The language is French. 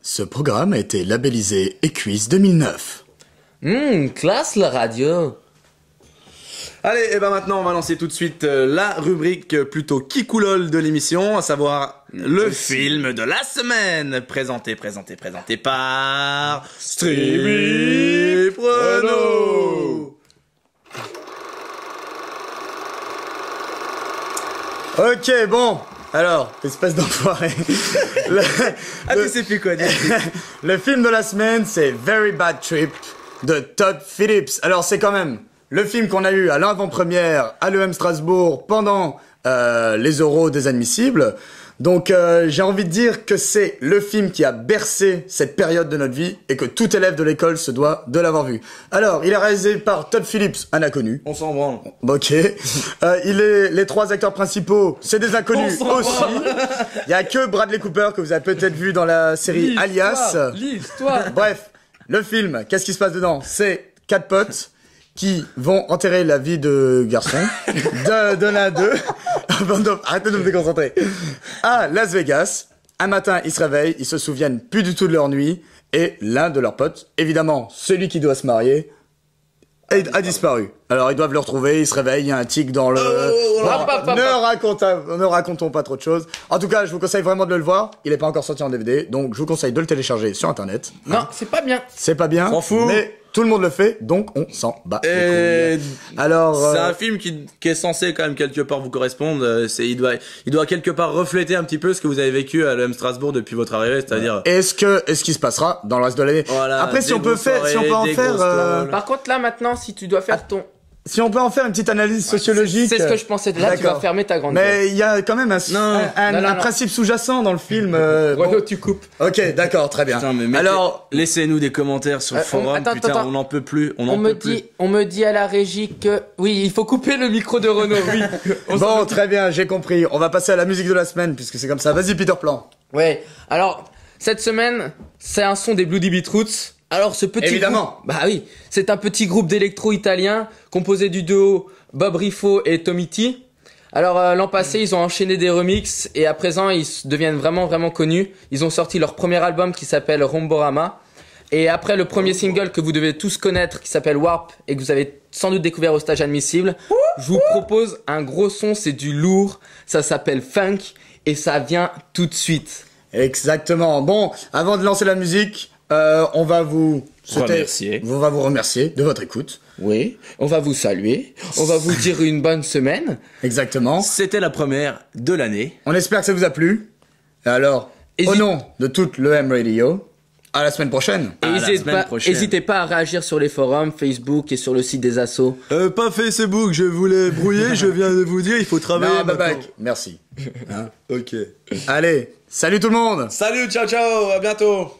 Ce programme a été labellisé Equus 2009. Classe la radio. Allez, et ben maintenant on va lancer tout de suite la rubrique plutôt kikoulol de l'émission, à savoir le film de la semaine, présenté par Streamy Prono. Ok, bon. Alors, espèce d'enfoiré. Tu sais plus quoi dire. Le film de la semaine, c'est Very Bad Trip de Todd Phillips. Alors, c'est quand même le film qu'on a eu à l'avant-première à l'EM Strasbourg pendant les Euros des admissibles. Donc, j'ai envie de dire que c'est le film qui a bercé cette période de notre vie et que tout élève de l'école se doit de l'avoir vu. Alors, il est réalisé par Todd Phillips, un inconnu. On s'en branle. Ok. Les trois acteurs principaux, c'est des inconnus aussi. Il y a que Bradley Cooper que vous avez peut-être vu dans la série Alias. L'histoire. Bref, le film, qu'est-ce qui se passe dedans? C'est 4 potes qui vont enterrer la vie de garçon de l'un d'eux. Arrêtez de me déconcentrer. À Las Vegas. Un matin, ils se réveillent, ils se souviennent plus du tout de leur nuit, et l'un de leurs potes, évidemment celui qui doit se marier, a disparu. Alors ils doivent le retrouver, ils se réveillent, il y a un tic dans le... Ne racontons pas trop de choses. En tout cas, je vous conseille vraiment de le voir. Il est pas encore sorti en DVD, donc je vous conseille de le télécharger sur internet. Non, c'est pas bien. C'est pas bien, s'en fout. mais tout le monde le fait, donc on s'en bat les Et couilles. Alors, c'est un film qui est censé quand même quelque part vous correspondre. Il doit quelque part refléter un petit peu ce que vous avez vécu à l'EM Strasbourg depuis votre arrivée, c'est-à-dire. Est-ce qu'il se passera dans le reste de l'année? Voilà, Après, si on peut en faire, Par contre, là, maintenant, si tu dois faire si on peut en faire une petite analyse sociologique. C'est ce que je pensais. Là, tu vas fermer ta grande gueule. Mais il y a quand même un principe sous-jacent dans le film. Renaud, tu coupes. Ok, d'accord, très bien. Putain, mais alors, laissez-nous des commentaires sur le forum. Putain, on n'en peut plus. On me dit à la régie que oui, il faut couper le micro de Renaud. Oui. Bon, très bien, j'ai compris. On va passer à la musique de la semaine puisque c'est comme ça. Vas-y, Peter Plan. Ouais. Alors, cette semaine, c'est un son des Bloody Beetroots. Alors ce petit Évidemment. groupe, bah oui, c'est un petit groupe d'électro italien composé du duo Bob Riffo et Tommy T. Alors l'an passé, ils ont enchaîné des remixes et à présent, ils deviennent vraiment connus. Ils ont sorti leur premier album qui s'appelle Romborama. Et après le premier single que vous devez tous connaître qui s'appelle Warp et que vous avez sans doute découvert au stage admissible, je vous propose un gros son, c'est du lourd, ça s'appelle Funk et ça vient tout de suite. Exactement. Bon, avant de lancer la musique, on va vous remercier. On va vous remercier de votre écoute. Oui, on va vous saluer, on va vous dire une bonne semaine. Exactement. C'était la première de l'année. On espère que ça vous a plu. Et alors, au nom de toute l'EM Radio, à la semaine prochaine. N'hésitez pas à réagir sur les forums, Facebook et sur le site des assos. Pas Facebook, je voulais brouiller, je viens de vous dire, il faut travailler. Non, Babac, merci. Ok. Allez, salut tout le monde. Salut, ciao, à bientôt.